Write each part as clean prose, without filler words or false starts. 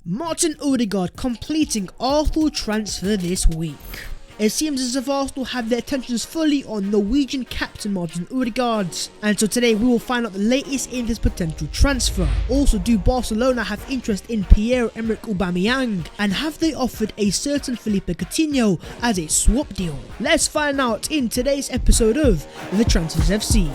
Martin Odegaard completing Arsenal transfer this week. It seems as if Arsenal have their attentions fully on Norwegian captain Martin Odegaard, and so today we will find out the latest in this potential transfer. Also, do Barcelona have interest in Pierre-Emerick Aubameyang, and have they offered a certain Philippe Coutinho as a swap deal? Let's find out in today's episode of The Transfers FC.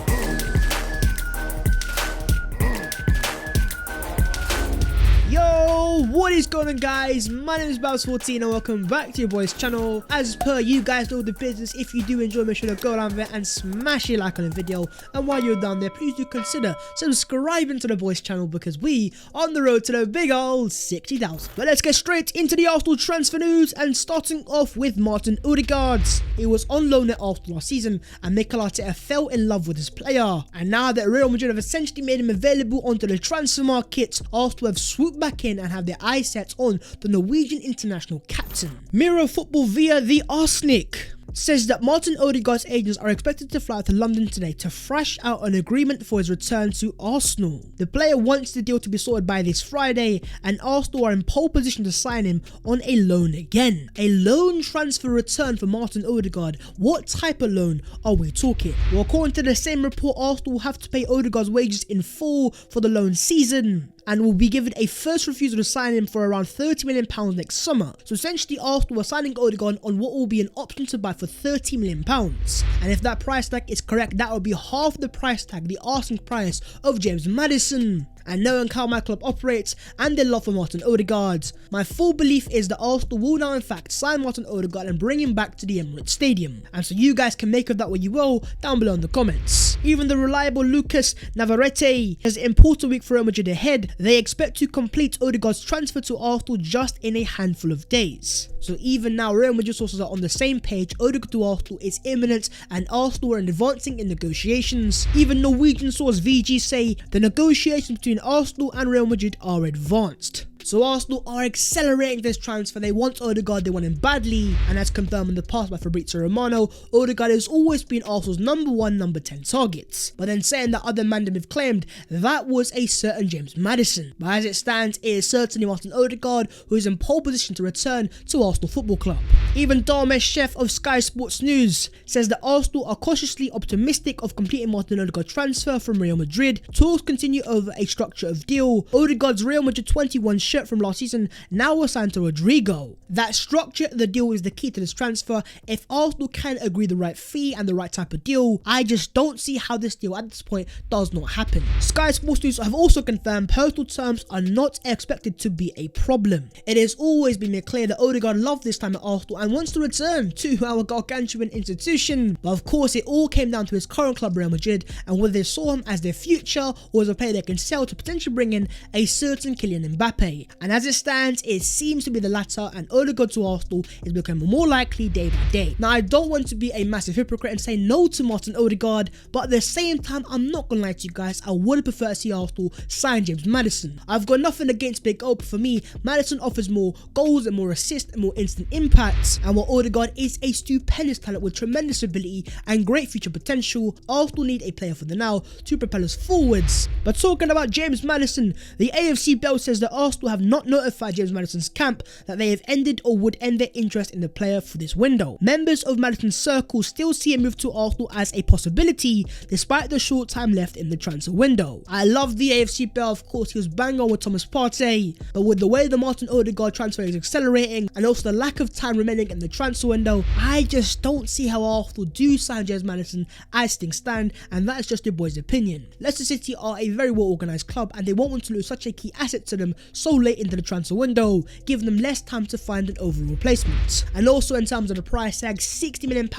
Yo, what is going on guys? My name is Babs14 and welcome back to your boys channel. As per, you guys know the business. If you do enjoy, make sure to go down there and smash a like on the video, and while you're down there, please do consider subscribing to the boys channel because we are on the road to the big old 60,000. But let's get straight into the Arsenal transfer news, and starting off with Martin Odegaard. He was on loan at Arsenal last season and Mikel Arteta fell in love with his player, and now that Real Madrid have essentially made him available onto the transfer market, Arsenal have swooped back in and have their eyes set on the Norwegian international captain. Mirror Football via the Arsenic says that Martin Odegaard's agents are expected to fly to London today to thrash out an agreement for his return to Arsenal. The player wants the deal to be sorted by this Friday, and Arsenal are in pole position to sign him on a loan again. A loan transfer return for Martin Odegaard. What type of loan are we talking? Well, according to the same report, Arsenal will have to pay Odegaard's wages in full for the loan season, and will be given a first refusal to sign him for around £30 million next summer. So essentially, Arsenal are signing Odegaard on what will be an option to buy for £30 million. And if that price tag is correct, that will be half the price tag, the asking price of James Maddison. And knowing how my club operates and their love for Martin Odegaard, my full belief is that Arsenal will now in fact sign Martin Odegaard and bring him back to the Emirates Stadium. And so you guys can make of that what you will down below in the comments. Even the reliable Lucas Navarrete has an important week for Real Madrid ahead. They expect to complete Odegaard's transfer to Arsenal just in a handful of days. So even now, Real Madrid sources are on the same page. Odegaard to Arsenal is imminent, and Arsenal are advancing in negotiations. Even Norwegian source VG say the negotiations between Arsenal and Real Madrid are advanced. So Arsenal are accelerating this transfer. They want Odegaard, they want him badly, and as confirmed in the past by Fabrizio Romano, Odegaard has always been Arsenal's number 1, number 10 targets. But then saying that other man have claimed that was a certain James Maddison. But as it stands, it is certainly Martin Odegaard who is in pole position to return to Arsenal Football Club. Even Darmesh Chef of Sky Sports News says that Arsenal are cautiously optimistic of completing Martin Odegaard's transfer from Real Madrid. Talks continue over a structure of deal. Odegaard's Real Madrid 21 shirt from last season now assigned to Rodrigo. That structure of the deal is the key to this transfer. If Arsenal can agree the right fee and the right type of deal, I just don't see how this deal at this point does not happen. Sky Sports News have also confirmed personal terms are not expected to be a problem. It has always been made clear that Odegaard loved this time at Arsenal and wants to return to our gargantuan institution. But of course, it all came down to his current club Real Madrid and whether they saw him as their future or as a player they can sell to potentially bring in a certain Kylian Mbappe. And as it stands, it seems to be the latter, and Odegaard to Arsenal is becoming more likely day by day. Now, I don't want to be a massive hypocrite and say no to Martin Odegaard, but at the same time, I'm not gonna lie to you guys, I would prefer to see Arsenal sign James Maddison. I've got nothing against Big O, but for me, Maddison offers more goals and more assists and more instant impact. And while Odegaard is a stupendous talent with tremendous ability and great future potential, Arsenal need a player for the now to propel us forwards. But talking about James Maddison, the AFC Bell says that Arsenal have not notified James Maddison's camp that they have ended or would end their interest in the player for this window. Members of Maddison's circle still see a move to Arsenal as a possibility despite the short time left in the transfer window. I love the AFC Bell, of course he was bang on with Thomas Partey, but with the way the Martin Odegaard transfer is accelerating and also the lack of time remaining in the transfer window, I just don't see how Arsenal do sign James Maddison as things stand, and that is just your boy's opinion. Leicester City are a very well organised club and they won't want to lose such a key asset to them so late into the transfer window, giving them less time to find an overall replacement. And also in terms of the price tag, £60 million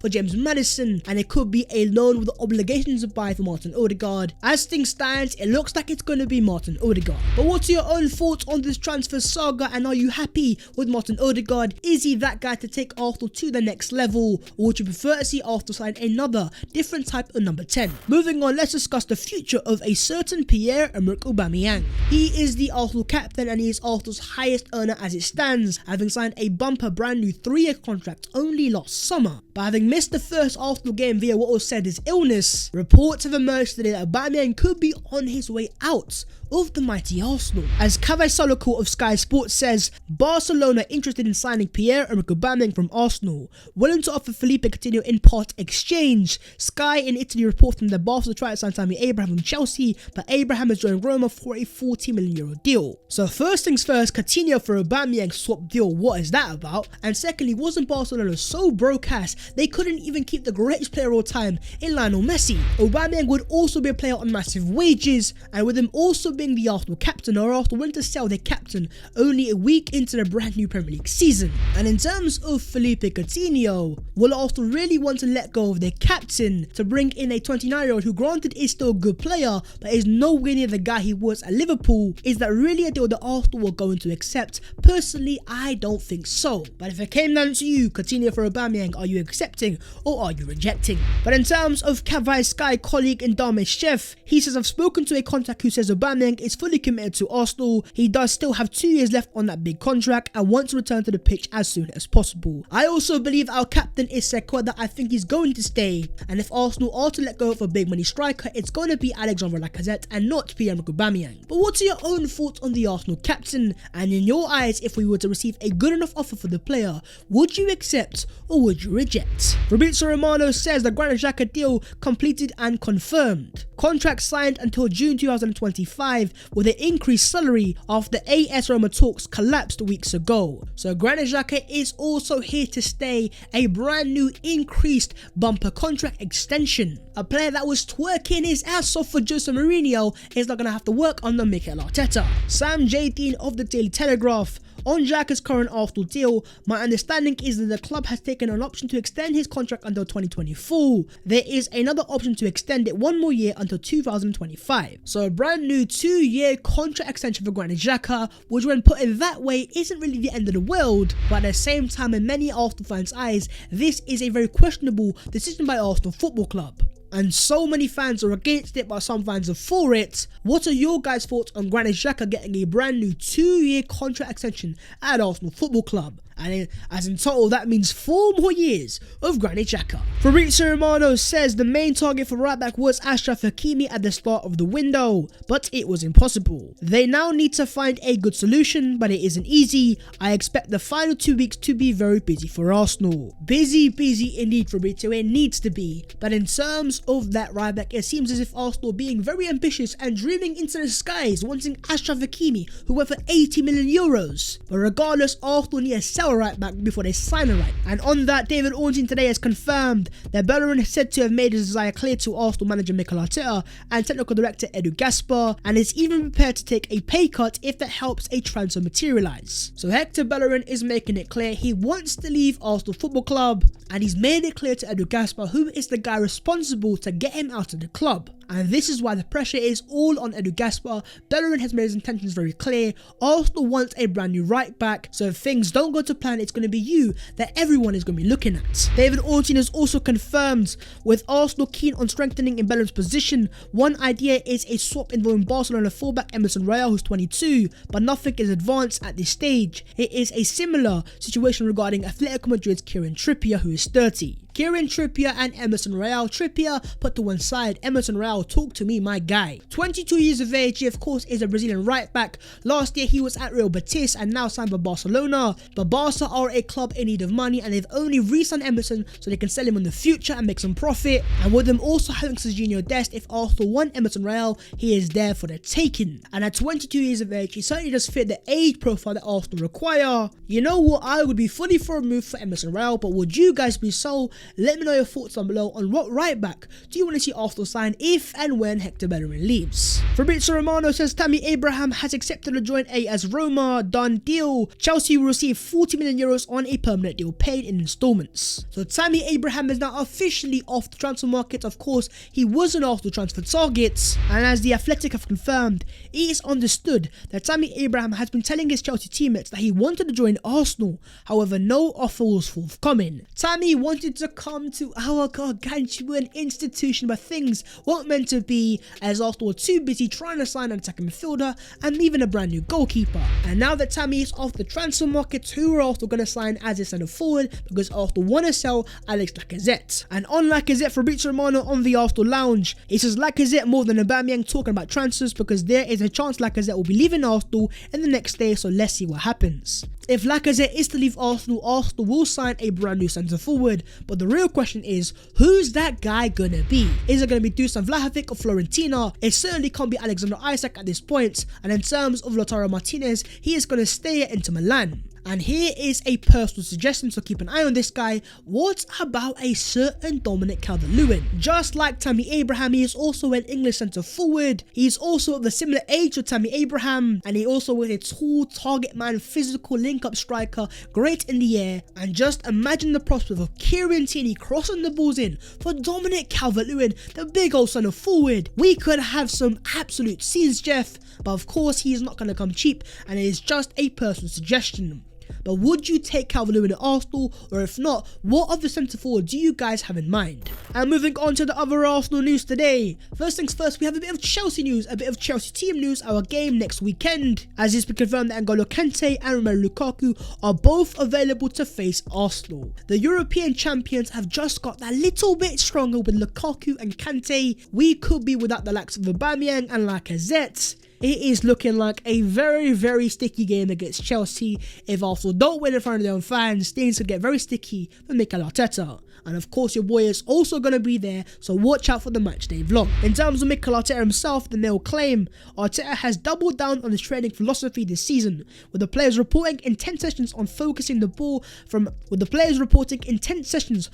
for James Maddison, and it could be a loan with the obligation to buy for Martin Odegaard. As things stand, it looks like it's going to be Martin Odegaard. But what's your own thoughts on this transfer saga, and are you happy with Martin Odegaard? Is he that guy to take Arsenal to the next level, or would you prefer to see Arsenal sign another different type of number 10? Moving on, let's discuss the future of a certain Pierre-Emerick Aubameyang. He is the Arsenal captain and he is Arsenal's highest earner as it stands, having signed a bumper brand new 3-year contract only last summer. But having missed the first Arsenal game via what was said as illness, reports have emerged today that Aubameyang could be on his way out of the mighty Arsenal. As Kaveh Solokul of Sky Sports says, Barcelona interested in signing Pierre-Emerick Aubameyang from Arsenal, willing to offer Felipe Coutinho in part exchange. Sky in Italy reporting that Barcelona tried to sign Tammy Abraham from Chelsea, but Abraham has joined Roma for a €40 million deal. So first things first, Coutinho for Aubameyang swap deal, what is that about? And secondly, wasn't Barcelona so broke-ass they couldn't even keep the greatest player of all time in Lionel Messi? Aubameyang would also be a player on massive wages, and with him also being the Arsenal captain, or Arsenal went to sell their captain only a week into the brand new Premier League season. And in terms of Felipe Coutinho, will Arsenal really want to let go of their captain to bring in a 29-year-old who granted is still a good player but is nowhere near the guy he was at Liverpool? Is that really a deal that Arsenal were going to accept? Personally, I don't think so. But if it came down to you, Coutinho for Aubameyang, are you accepting or are you rejecting? But in terms of Kavai's Sky colleague Indame Chef, he says, I've spoken to a contact who says Aubameyang is fully committed to Arsenal. He does still have 2 years left on that big contract and wants to return to the pitch as soon as possible. I also believe our captain is Sekwa, that I think he's going to stay, and if Arsenal are to let go of a big money striker, it's going to be Alexandre Lacazette and not Pierre-Emerick Aubameyang. But what are your own thoughts on the Arsenal captain? And in your eyes, if we were to receive a good enough offer for the player, would you accept or would you reject? Fabrizio Romano says the Granit XHAKA deal completed and confirmed. Contract signed until June 2025 with an increased salary after AS Roma talks collapsed weeks ago. So Granit XHAKA is also here to stay, a brand new increased bumper contract extension. A player that was twerking his ass off for Jose Mourinho is not going to have to work under Mikel Arteta. Sam J. of the Daily Telegraph. On XHAKA's current Arsenal deal, my understanding is that the club has taken an option to extend his contract until 2024. There is another option to extend it one more year until 2025. So a brand new 2-year contract extension for Granit XHAKA, which when put in that way isn't really the end of the world, but at the same time in many Arsenal fans' eyes, this is a very questionable decision by Arsenal Football Club. And so many fans are against it, but some fans are for it. What are your guys' thoughts on Granit XHAKA getting a brand new 2-year contract extension at Arsenal Football Club? And as in total, that means 4 more years of Granit XHAKA. Fabrizio Romano says the main target for right back was Achraf Hakimi at the start of the window, but it was impossible. They now need to find a good solution, but it isn't easy. I expect the final 2 weeks to be very busy for Arsenal. Busy indeed, Fabrizio, it needs to be. But in terms of that right back, it seems as if Arsenal are being very ambitious and dreaming into the skies, wanting Achraf Hakimi, who went for €80 million. But regardless, Arsenal need to sell right back before they sign a right. And on that, David Ornstein today has confirmed that Bellerin is said to have made his desire clear to Arsenal manager Mikel Arteta and technical director Edu Gaspar, and is even prepared to take a pay cut if that helps a transfer materialise. So Hector Bellerin is making it clear he wants to leave Arsenal Football Club, and he's made it clear to Edu Gaspar who is the guy responsible to get him out of the club. And this is why the pressure is all on Edu Gaspar. Bellerin has made his intentions very clear. Arsenal wants a brand new right back, so if things don't go to plan, it's going to be you that everyone is going to be looking at. David Ornstein has also confirmed, with Arsenal keen on strengthening in Bellerin's position, one idea is a swap involving Barcelona fullback Emerson Royal, who's 22, but nothing is advanced at this stage. It is a similar situation regarding Atletico Madrid's Kieran Trippier, who is 30. Kieran Trippier and Emerson Royal. Trippier put to one side, Emerson Royal, talk to me, my guy. 22 years of age, he of course is a Brazilian right back. Last year he was at Real Betis and now signed by Barcelona. But Barca are a club in need of money, and they've only re-signed Emerson so they can sell him in the future and make some profit. And with them also having Serginho Dest, if Arsenal want Emerson Royal, he is there for the taking. And at 22 years of age, he certainly does fit the age profile that Arsenal require. You know what, I would be fully for a move for Emerson Royal, but would you guys be so? Let me know your thoughts down below on what right back do you want to see Arsenal sign if and when Hector Bellerin leaves. Fabrizio Romano says Tammy Abraham has accepted to join AS Roma, done deal. Chelsea will receive €40 million on a permanent deal paid in installments. So Tammy Abraham is now officially off the transfer market. Of course, he was an Arsenal transfer target, and as the Athletic have confirmed, it is understood that Tammy Abraham has been telling his Chelsea teammates that he wanted to join Arsenal. However, no offer was forthcoming. Tammy wanted to come to our gargantuan institution, but things weren't meant to be, as Arsenal were too busy trying to sign an attacking midfielder and even a brand new goalkeeper. And now that Tammy is off the transfer market, who are Arsenal going to sign as a centre forward, because Arsenal want to sell Alex Lacazette. And on Lacazette, Fabrizio Romano on the Arsenal lounge, he says Lacazette more than Aubameyang talking about transfers, because there is a chance Lacazette will be leaving Arsenal in the next day, so let's see what happens. If Lacazette is to leave Arsenal, Arsenal will sign a brand new centre forward, but the real question is, who's that guy gonna be? Is it gonna be Dusan Vlahovic or Florentina? It certainly can't be Alexander Isak at this point, and in terms of Lautaro Martinez, he is gonna stay at Inter Milan. And here is a personal suggestion, so keep an eye on this guy. What about a certain Dominic Calvert-Lewin? Just like Tammy Abraham, he is also an English centre forward. He is also of the similar age to Tammy Abraham, and he also is a tall, target man, physical link-up striker, great in the air. And just imagine the prospect of Kieran Tierney crossing the balls in for Dominic Calvert-Lewin, the big old centre forward. We could have some absolute scenes, Jeff, but of course he is not going to come cheap, and it is just a personal suggestion. But would you take Calvert-Lewin at Arsenal, or if not, what other centre forward do you guys have in mind? And moving on to the other Arsenal news today. First things first, we have a bit of Chelsea news, a bit of Chelsea team news, our game next weekend. As it's been confirmed that N'Golo Kante and Romelu Lukaku are both available to face Arsenal. The European champions have just got that little bit stronger with Lukaku and Kante. We could be without the likes of Aubameyang and Lacazette. It is looking like a very sticky game against Chelsea. If Arsenal don't win in front of their own fans, things could get very sticky for Mikel Arteta. And of course your boy is also going to be there, so watch out for the matchday vlog. In terms of Mikel Arteta himself, the Mail claim, Arteta has doubled down on his training philosophy this season, with the players reporting intense sessions on focusing the ball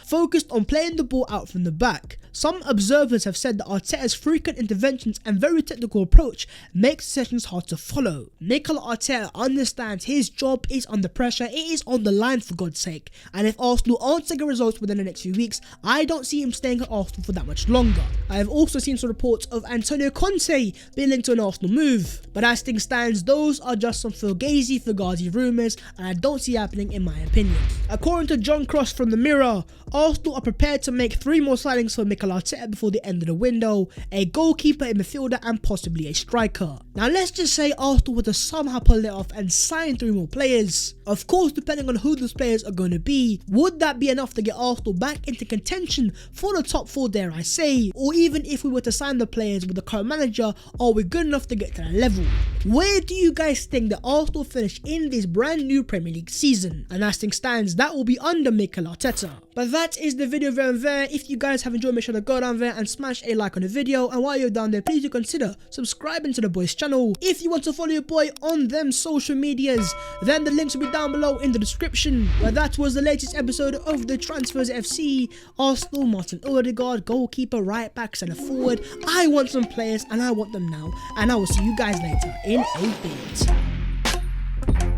focused on playing the ball out from the back. Some observers have said that Arteta's frequent interventions and very technical approach makes sessions hard to follow. Mikel Arteta understands his job is under pressure, it is on the line for God's sake, and if Arsenal aren't taking results within the next few weeks, I don't see him staying at Arsenal for that much longer. I have also seen some reports of Antonio Conte being linked to an Arsenal move, but as things stands, those are just some fugazi rumours, and I don't see it happening in my opinion. According to John Cross from the Mirror, Arsenal are prepared to make 3 more signings for Mikel Arteta before the end of the window, a goalkeeper, a midfielder and possibly a striker. Now let's just say Arsenal were to somehow pull it off and sign 3 more players. Of course, depending on who those players are going to be, would that be enough to get Arsenal back into contention for the top 4, dare I say? Or even if we were to sign the players with the current manager, are we good enough to get to that level? Where do you guys think that Arsenal finish in this brand new Premier League season? And as things stands, that will be under Mikel Arteta. But that is the video there and there. If you guys have enjoyed, make sure to go down there and smash a like on the video, and while you're down there, please do consider subscribing to the boys channel. If you want to follow your boy on them social medias, then the links will be down below in the description. But that was the latest episode of the Transfers FC. Arsenal, Martin Odegaard, goalkeeper, right back, centre forward. I want some players and I want them now, and I will see you guys later in a bit.